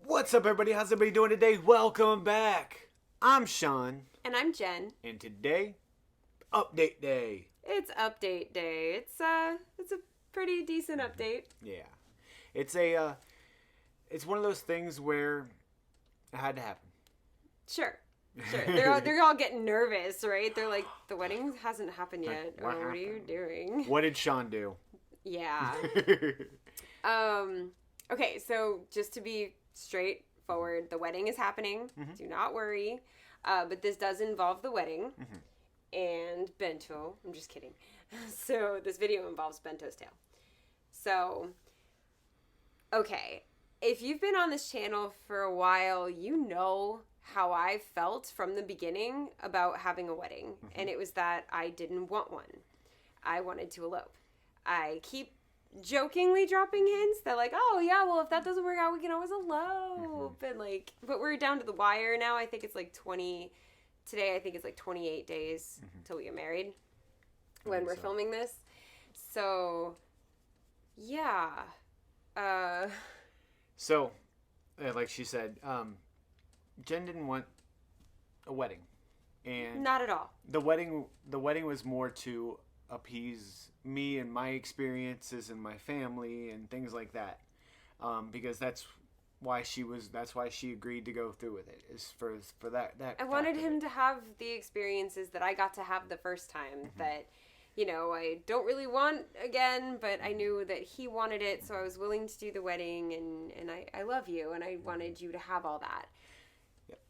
What's up, everybody? How's everybody doing today? Welcome back. I'm Sean. And I'm Jen. And today, update day. It's update day. It's a pretty decent update. Yeah. It's one of those things where it had to happen. Sure. They're all getting nervous, right? They're like, the wedding hasn't happened yet. What are you doing? What did Sean do? Yeah. Okay, so just to be straightforward, the wedding is happening. Mm-hmm. Do not worry. But this does involve the wedding and Bento. I'm just kidding. So this video involves Bento's tail. So, okay. If you've been on this channel for a while, you know how I felt from the beginning about having a wedding. Mm-hmm. And it was that I didn't want one. I wanted to elope. I keep jokingly dropping hints that like, oh yeah, well if that doesn't work out, we can always elope. And like, but we're down to the wire now. I think it's like 28 days till we get married when we're filming this. So yeah. So like she said, Jen didn't want a wedding, and not at all. The wedding was more to appease me and my experiences and my family and things like that, because that's why she agreed to go through with it, is for that I wanted him to have the experiences that I got to have the first time, that I don't really want again, but I knew that he wanted it, so I was willing to do the wedding, and I love you, and I wanted you to have all that. Yep.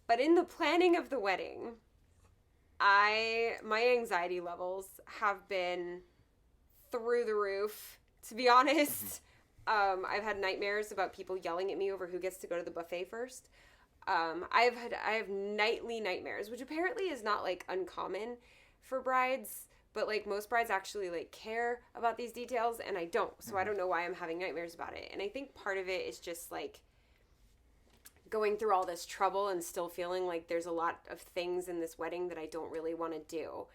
But in the planning of the wedding, my anxiety levels have been through the roof, to be honest. I've had nightmares about people yelling at me over who gets to go to the buffet first. I have nightly nightmares, which apparently is not like uncommon for brides, but like most brides actually like care about these details, and I don't. So I don't know why I'm having nightmares about it. And I think part of it is just like going through all this trouble and still feeling like there's a lot of things in this wedding that I don't really want to do.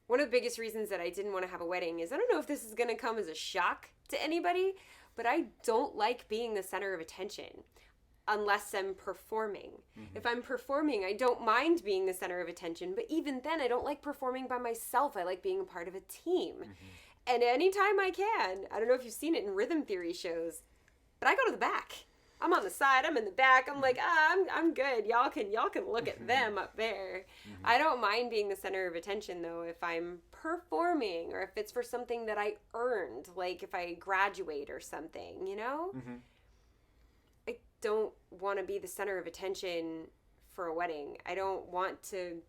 One of the biggest reasons that I didn't want to have a wedding is, I don't know if this is going to come as a shock to anybody, but I don't like being the center of attention unless I'm performing. If I'm performing, I don't mind being the center of attention, but even then I don't like performing by myself. I like being a part of a team. And anytime I can, I don't know if you've seen it in rhythm theory shows, but I go to the back. I'm on the side, I'm in the back. I'm like, I'm good. Y'all can look at them up there. I don't mind being the center of attention though if I'm performing or if it's for something that I earned, like if I graduate or something, I don't want to be the center of attention for a wedding. I don't want to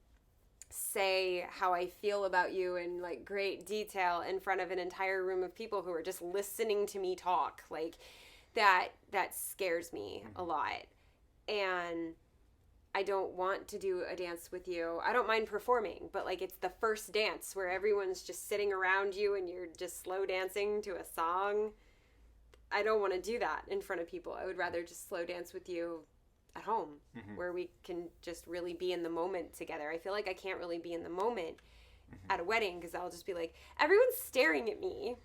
say how I feel about you in like great detail in front of an entire room of people who are just listening to me talk. Like that scares me a lot. And I don't want to do a dance with you. I don't mind performing, but like it's the first dance where everyone's just sitting around you and you're just slow dancing to a song. I don't want to do that in front of people. I would rather just slow dance with you at home where we can just really be in the moment together. I feel like I can't really be in the moment at a wedding because I'll just be like, everyone's staring at me.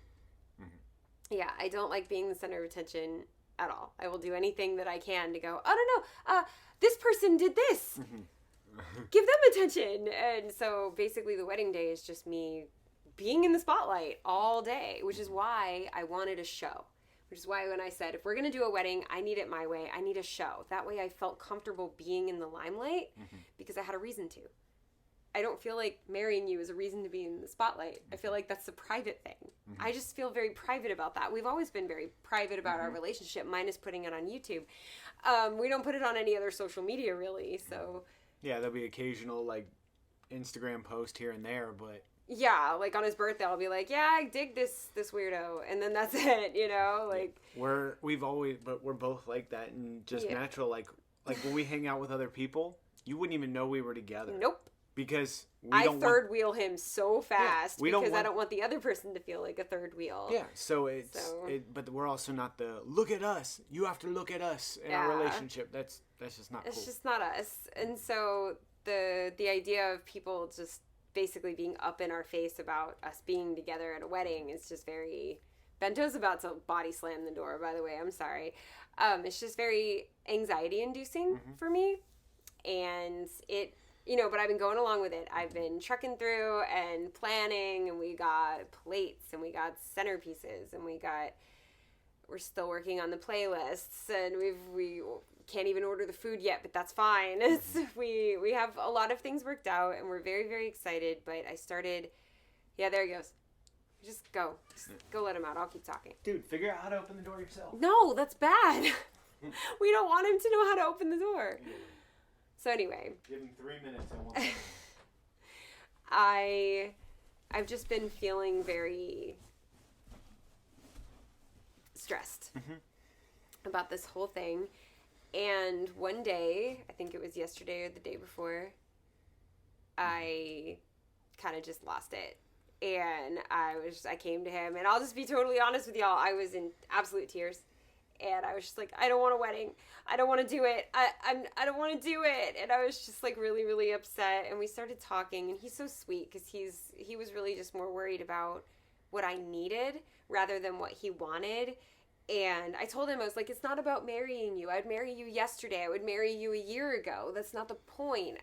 Yeah, I don't like being the center of attention at all. I will do anything that I can to go, oh, no, this person did this. Give them attention. And so basically the wedding day is just me being in the spotlight all day, which is why I wanted a show. Which is why when I said, if we're going to do a wedding, I need it my way. I need a show. That way I felt comfortable being in the limelight because I had a reason to. I don't feel like marrying you is a reason to be in the spotlight. I feel like that's a private thing. I just feel very private about that. We've always been very private about our relationship, minus putting it on YouTube. We don't put it on any other social media, really, so... Yeah, there'll be occasional, like, Instagram post here and there, but... Yeah, like on his birthday, I'll be like, yeah, I dig this weirdo, and then that's it, like... We're both like that, and just natural, like when we hang out with other people, you wouldn't even know we were together. Nope. Because I third wheel him so fast because I don't want the other person to feel like a third wheel. Yeah, but we're also not the look at us. You have to look at us in our relationship. That's just not cool. It's just not us. And so the idea of people just basically being up in our face about us being together at a wedding is just very Bento's about to body slam the door, by the way. I'm sorry. It's just very anxiety inducing for me. And it, but I've been going along with it. I've been trucking through and planning, and we got plates, and we got centerpieces, and we're still working on the playlists, and we can't even order the food yet, but that's fine. We have a lot of things worked out, and we're very, very excited. But I started, there he goes. Just go let him out. I'll keep talking. Dude, figure out how to open the door yourself. No, that's bad. We don't want him to know how to open the door. So anyway. Give him 3 minutes and we'll I've just been feeling very stressed about this whole thing. And one day, I think it was yesterday or the day before, I kind of just lost it. And I came to him, and I'll just be totally honest with y'all. I was in absolute tears. And I was just like, I don't want a wedding. I don't want to do it. I don't want to do it. And I was just like really, really upset. And we started talking, and he's so sweet because he was really just more worried about what I needed rather than what he wanted. And I told him, I was like, it's not about marrying you. I'd marry you yesterday. I would marry you a year ago. That's not the point.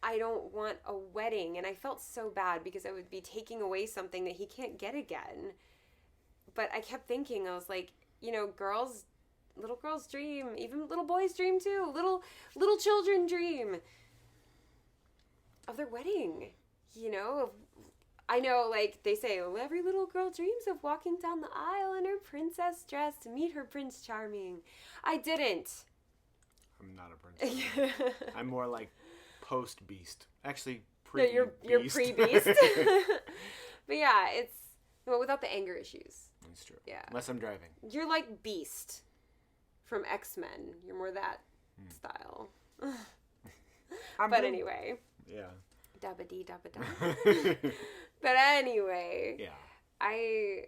I don't want a wedding. And I felt so bad because I would be taking away something that he can't get again. But I kept thinking, I was like, little girls dream, even little boys dream too. Little children dream of their wedding, I know, like, they say, oh, every little girl dreams of walking down the aisle in her princess dress to meet her Prince Charming. I didn't. I'm not a princess. I'm more like post-beast. Actually, pre-beast. No, you're pre-beast. But yeah, it's, without the anger issues. That's true. Yeah. Unless I'm driving. You're like Beast from X-Men. You're more that style. But anyway. Yeah. Dabba-dee, dabba-da. But anyway. Yeah. I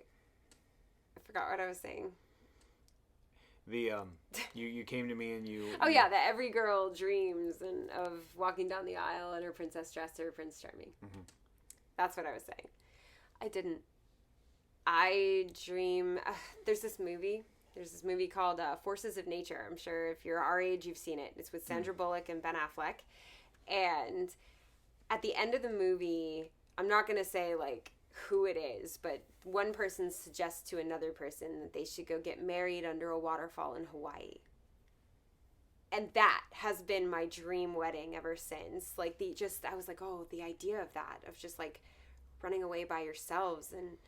forgot what I was saying. The you came to me and you. Oh yeah, that every girl dreams of walking down the aisle in her princess dress or Prince Charming. Mm-hmm. That's what I was saying. I didn't. I dream. There's this movie called Forces of Nature. I'm sure if you're our age, you've seen it. It's with Sandra Bullock and Ben Affleck. And at the end of the movie, I'm not going to say like who it is, but one person suggests to another person that they should go get married under a waterfall in Hawaii. And that has been my dream wedding ever since. Like I was like, oh, the idea of that, of just like running away by yourselves and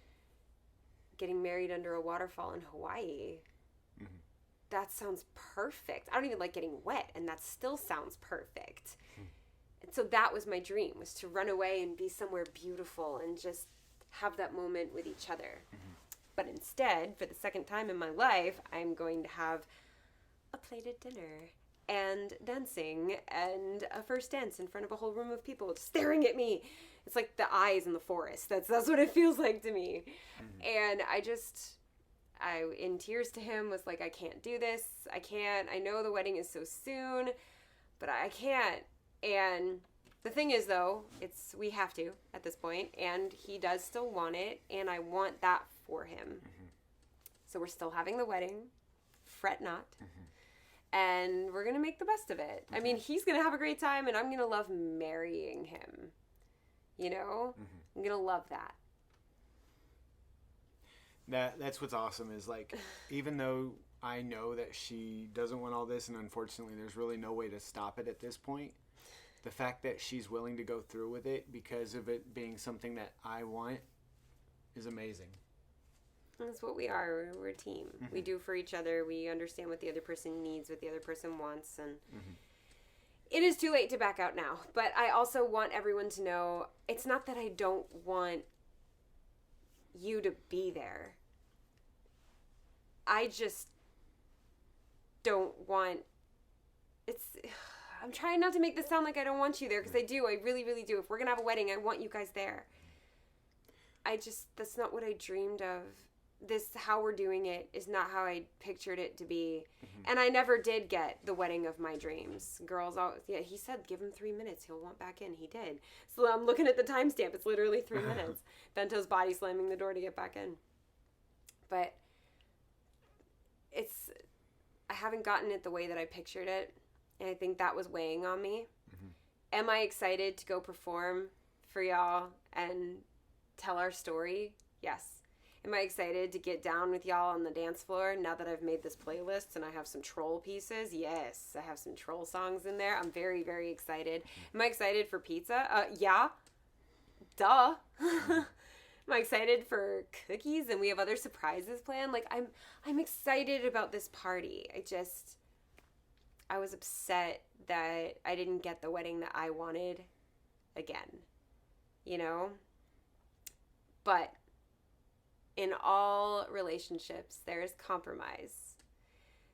getting married under a waterfall in Hawaii. Mm-hmm. That sounds perfect. I don't even like getting wet, and that still sounds perfect. Mm-hmm. And so that was my dream, was to run away and be somewhere beautiful and just have that moment with each other. Mm-hmm. But instead, for the second time in my life, I'm going to have a plated dinner and dancing and a first dance in front of a whole room of people staring at me. It's like the eyes in the forest. That's what it feels like to me. Mm-hmm. And I in tears to him was like, I can't do this. I can't. I know the wedding is so soon, but I can't. And the thing is, though, we have to at this point, and he does still want it, and I want that for him. Mm-hmm. So we're still having the wedding. Fret not. Mm-hmm. And we're going to make the best of it. Mm-hmm. I mean, he's going to have a great time, and I'm going to love marrying him. Mm-hmm. I'm going to love that. That's what's awesome is, like, even though I know that she doesn't want all this, and unfortunately there's really no way to stop it at this point, the fact that she's willing to go through with it because of it being something that I want is amazing. That's what we are. We're a team. Mm-hmm. We do for each other. We understand what the other person needs, what the other person wants, and it is too late to back out now. But I also want everyone to know it's not that I don't want you to be there. I just don't want... I'm trying not to make this sound like I don't want you there, because I do. I really, really do. If we're going to have a wedding, I want you guys there. That's not what I dreamed of. How we're doing it is not how I pictured it to be. Mm-hmm. And I never did get the wedding of my dreams. Girls always, he said, give him 3 minutes. He'll want back in. He did. So I'm looking at the timestamp. It's literally 3 minutes. Bento's body slamming the door to get back in. But I haven't gotten it the way that I pictured it. And I think that was weighing on me. Mm-hmm. Am I excited to go perform for y'all and tell our story? Yes. Am I excited to get down with y'all on the dance floor now that I've made this playlist and I have some troll pieces? Yes. I have some troll songs in there. I'm very, very excited. Am I excited for pizza? Yeah. Duh. Am I excited for cookies and we have other surprises planned? Like, I'm excited about this party. I was upset that I didn't get the wedding that I wanted again, you know? But in all relationships, there is compromise.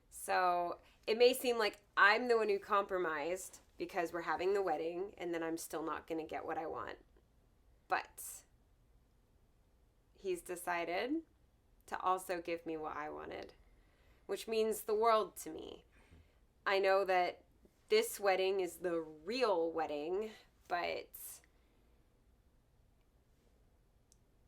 So it may seem like I'm the one who compromised because we're having the wedding and then I'm still not going to get what I want. But he's decided to also give me what I wanted, which means the world to me. I know that this wedding is the real wedding, but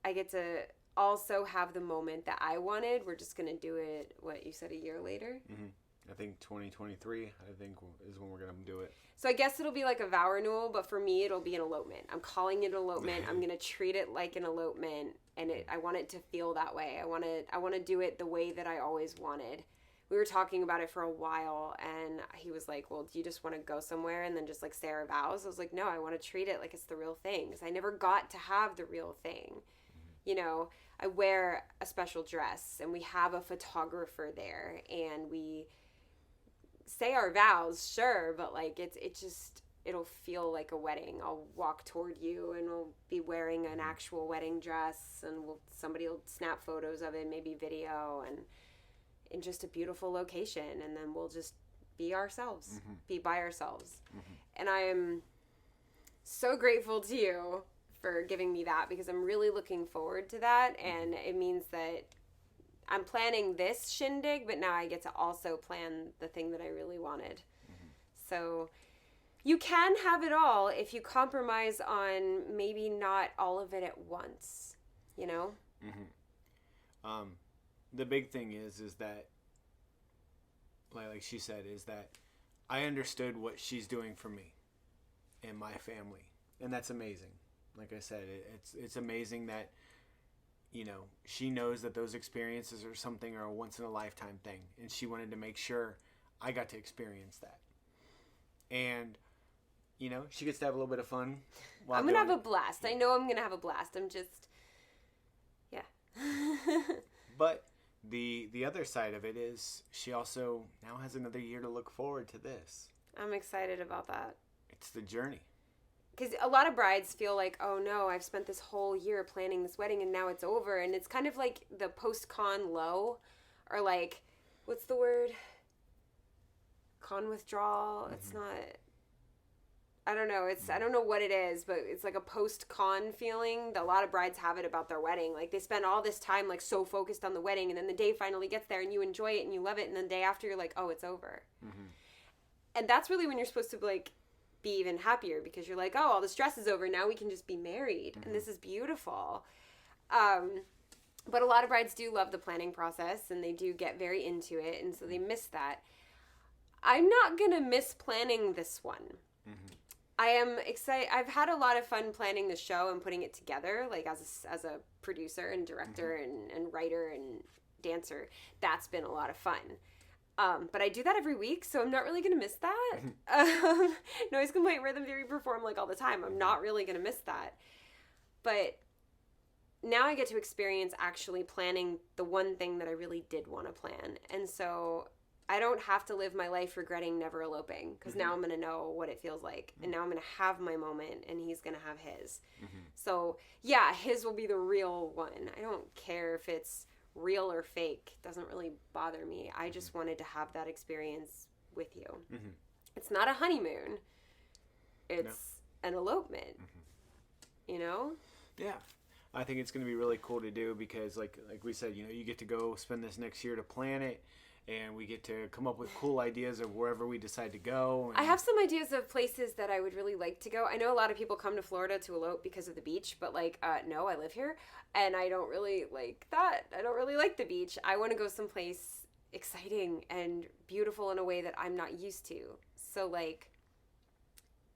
I get to also have the moment that I wanted. We're just going to do it, what you said, a year later? Mm-hmm. I think 2023, I think, is when we're going to do it. So I guess it'll be like a vow renewal, but for me, it'll be an elopement. I'm calling it an elopement. I'm going to treat it like an elopement, and I want it to feel that way. I want to do it the way that I always wanted. We were talking about it for a while, and he was like, well, do you just want to go somewhere and then just, like, say our vows? I was like, no, I want to treat it like it's the real thing, because I never got to have the real thing. You know, I wear a special dress, and we have a photographer there, and we say our vows, sure, but, like, it'll feel like a wedding. I'll walk toward you, and we'll be wearing an actual wedding dress, and somebody will snap photos of it, maybe video, and in just a beautiful location, and then we'll just be ourselves, mm-hmm. be by ourselves. Mm-hmm. And I am so grateful to you for giving me that, because I'm really looking forward to that, and it means that I'm planning this shindig, but now I get to also plan the thing that I really wanted. Mm-hmm. So you can have it all if you compromise on maybe not all of it at once, you know? Mm-hmm. The big thing is that, like she said, is that I understood what she's doing for me and my family, and that's amazing. Like I said, it's amazing that, you know, she knows that those experiences are a once in a lifetime thing, and she wanted to make sure I got to experience that. And, you know, she gets to have a little bit of fun. I'm gonna have a blast. I know I'm gonna have a blast. I'm just, yeah. But the other side of it is she also now has another year to look forward to this. I'm excited about that. It's the journey. Because a lot of brides feel like, oh no, I've spent this whole year planning this wedding and now it's over. And it's kind of like the post-con low, or like, what's the word? Con withdrawal. Mm-hmm. It's not, I don't know. I don't know what it is, but it's like a post-con feeling. A lot of brides have it about their wedding. Like, they spend all this time like so focused on the wedding, and then the day finally gets there and you enjoy it and you love it, and then the day after you're like, oh, it's over. Mm-hmm. And that's really when you're supposed to like be even happier, because you're like, oh, all the stress is over. Now we can just be married. Mm-hmm. And this is beautiful. But a lot of brides do love the planning process, and they do get very into it, and so they miss that. I'm not going to miss planning this one. Mm-hmm. I am excited. I've had a lot of fun planning the show and putting it together, like as a producer and director, mm-hmm. and writer and dancer. That's been a lot of fun. But I do that every week, so I'm not really going to miss that. Noise Complaint Rhythm Theory perform like all the time. I'm not really going to miss that. But now I get to experience actually planning the one thing that I really did want to plan. And so I don't have to live my life regretting never eloping, because mm-hmm. now I'm going to know what it feels like. Mm-hmm. And now I'm going to have my moment, and he's going to have his. Mm-hmm. So, yeah, his will be the real one. I don't care if it's real or fake. It doesn't really bother me. I just wanted to have that experience with you. Mm-hmm. It's not a honeymoon. It's an elopement. Mm-hmm. You know? Yeah. I think it's going to be really cool to do, because like we said, you know, you get to go spend this next year to plan it. and we get to come up with cool ideas of wherever we decide to go. And I have some ideas of places that I would really like to go. I know a lot of people come to Florida to elope because of the beach, but like, no, I live here and I don't really like that. I don't really like the beach. I want to go someplace exciting and beautiful in a way that I'm not used to. So like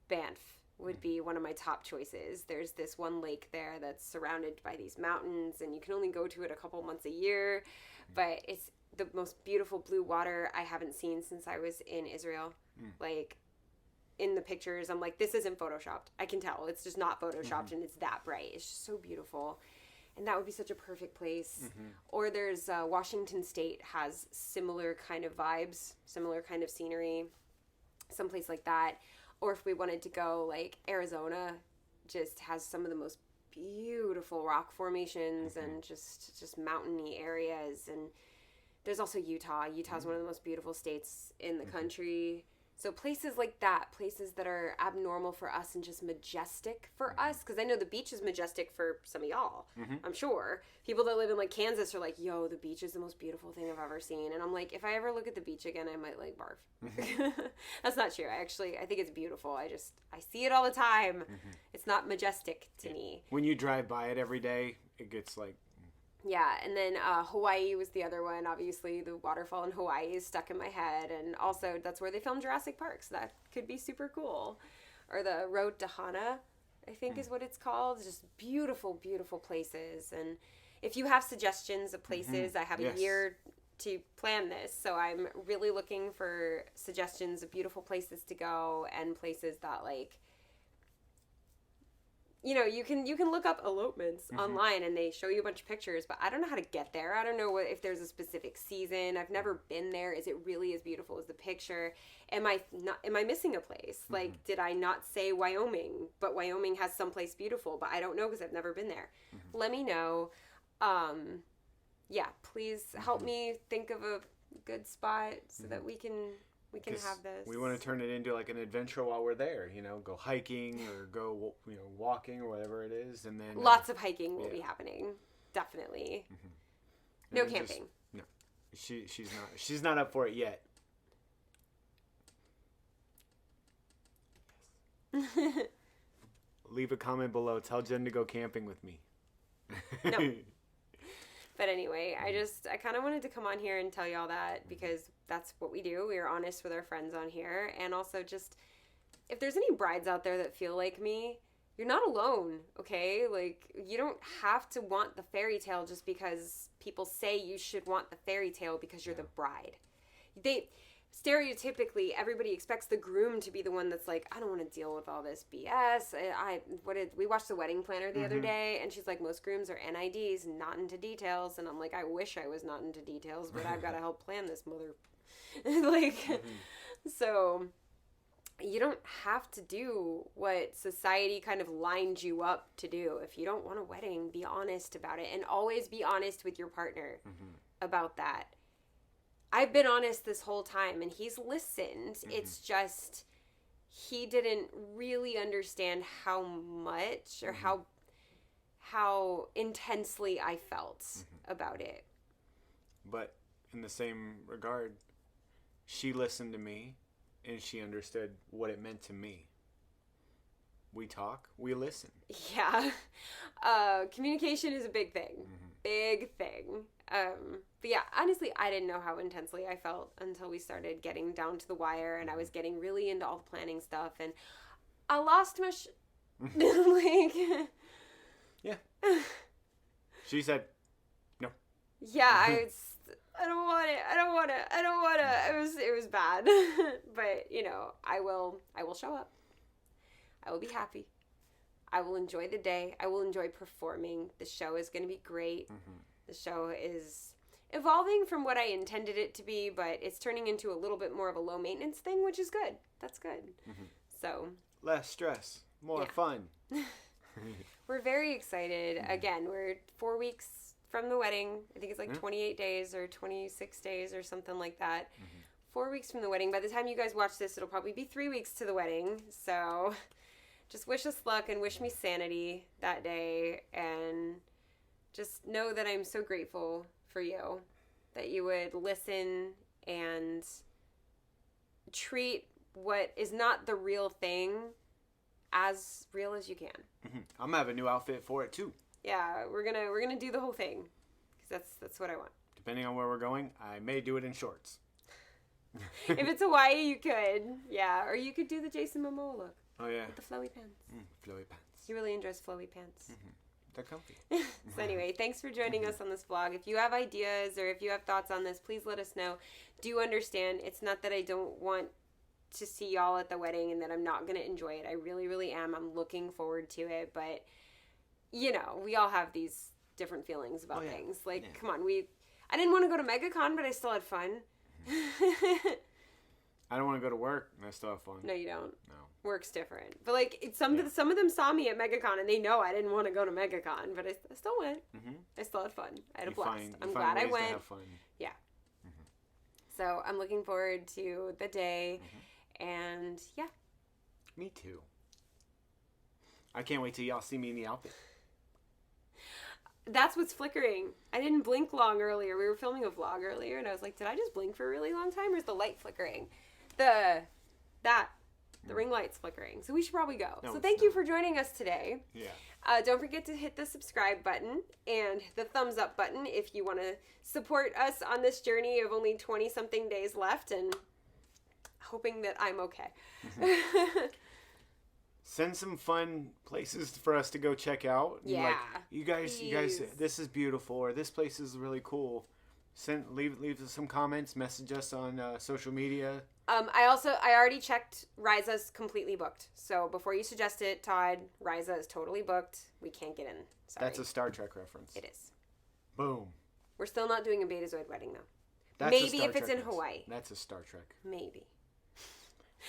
Banff would be one of my top choices. There's this one lake there that's surrounded by these mountains and you can only go to it a couple months a year, but it's the most beautiful blue water I haven't seen since I was in Israel. Like in the pictures, I'm like, this isn't photoshopped. I can tell it's just not photoshopped and it's that bright. It's just so beautiful. And that would be such a perfect place. Or there's Washington State has similar kind of vibes, similar kind of scenery, someplace like that. Or if we wanted to go like Arizona, just has some of the most beautiful rock formations and just mountainy areas. And there's also Utah. Utah's one of the most beautiful states in the country. So places like that, places that are abnormal for us and just majestic for us. Because I know the beach is majestic for some of y'all, I'm sure. People that live in like Kansas are like, yo, the beach is the most beautiful thing I've ever seen. And I'm like, if I ever look at the beach again, I might like barf. That's not true. I think it's beautiful. I see it all the time. It's not majestic to me. When you drive by it every day, it gets like... Yeah, and then Hawaii was the other one. Obviously, the waterfall in Hawaii is stuck in my head. And also, that's where they filmed Jurassic Park, so that could be super cool. Or the Road to Hana, I think is what it's called. Just beautiful, beautiful places. And if you have suggestions of places, I have a year to plan this. So I'm really looking for suggestions of beautiful places to go and places that, like... You know, you can look up elopements online and they show you a bunch of pictures, but I don't know how to get there. I don't know if there's a specific season. I've never been there. Is it really as beautiful as the picture? Am I missing a place? Like, did I not say Wyoming? But Wyoming has someplace beautiful, but I don't know because I've never been there. Let me know. Yeah, please help me think of a good spot so that we can have this. We want to turn it into like an adventure while we're there, you know, go hiking or go, you know, walking or whatever it is. And then lots of hiking will be happening. Definitely. No camping. No, she's not up for it yet. Leave a comment below. Tell Jen to go camping with me. No. But anyway, I kind of wanted to come on here and tell y'all that because that's what we do. We are honest with our friends on here. And also just, if there's any brides out there that feel like me, you're not alone, okay? Like, you don't have to want the fairy tale just because people say you should want the fairy tale because you're the bride. Stereotypically, everybody expects the groom to be the one that's like, I don't want to deal with all this BS. We watched The Wedding Planner the other day, and she's like, most grooms are NIDs, not into details. And I'm like, I wish I was not into details, but I've got to help plan this mother. So you don't have to do what society kind of lined you up to do. If you don't want a wedding, be honest about it, and always be honest with your partner about that. I've been honest this whole time, and he's listened. It's just he didn't really understand how much or how intensely I felt about it. But in the same regard, she listened to me, and she understood what it meant to me. We talk, we listen. Yeah. Communication is a big thing. Big thing. But yeah, honestly, I didn't know how intensely I felt until we started getting down to the wire, and I was getting really into all the planning stuff, and I lost my like... Yeah. She said, no. Yeah, I don't want it. It was bad. But, you know, I will show up. I will be happy. I will enjoy the day. I will enjoy performing. The show is going to be great. The show is evolving from what I intended it to be, but it's turning into a little bit more of a low maintenance thing, which is good. That's good. So less stress, more fun. We're very excited. Again, we're 4 weeks from the wedding. I think it's like 28 days or 26 days or something like that. 4 weeks from the wedding. By the time you guys watch this, it'll probably be 3 weeks to the wedding. So just wish us luck and wish me sanity that day, and just know that I'm so grateful for you, that you would listen and treat what is not the real thing as real as you can. Mm-hmm. I'm gonna have a new outfit for it too. Yeah, we're gonna do the whole thing, because that's what I want. Depending on where we're going, I may do it in shorts. If it's Hawaii, you could. Yeah, or you could do the Jason Momoa look. Oh yeah. With the flowy pants. Flowy pants. He really enjoys flowy pants. Mm-hmm. They're comfy. So anyway, thanks for joining us on this vlog. If you have ideas or if you have thoughts on this, please let us know. Do understand, it's not that I don't want to see y'all at the wedding and that I'm not going to enjoy it. I really, really am. I'm looking forward to it. But, you know, we all have these different feelings about things. Like, come on, I didn't want to go to MegaCon, but I still had fun. I don't want to go to work, and I still have fun. No, you don't. No. Work's different. But, like, some of them saw me at MegaCon, and they know I didn't want to go to MegaCon, but I still went. Mm-hmm. I still had fun. I had a blast. I'm glad I went. To have fun. Yeah. Mm-hmm. So, I'm looking forward to the day, and, yeah. Me too. I can't wait till y'all see me in the outfit. That's what's flickering. I didn't blink long earlier. We were filming a vlog earlier, and I was like, did I just blink for a really long time, or is the light flickering? The ring light's flickering. So we should probably go. No, so thank you for joining us today. Yeah. Don't forget to hit the subscribe button and the thumbs up button if you want to support us on this journey of only 20-something days left and hoping that I'm okay. Send some fun places for us to go check out. Yeah. Like, you guys, this is beautiful, or this place is really cool. Leave some comments, message us on social media. I already checked. Riza's completely booked. So before you suggest it, Todd, Riza is totally booked. We can't get in. Sorry. That's a Star Trek reference. It is. Boom. We're still not doing a Betazoid wedding though. That's maybe if it's in Hawaii. That's a Star Trek. Maybe.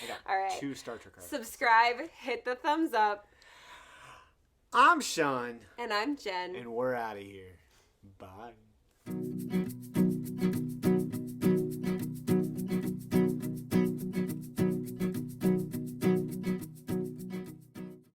I got all right. 2 Star Trek references. Subscribe, hit the thumbs up. I'm Sean. And I'm Jen. And we're out of here. Bye.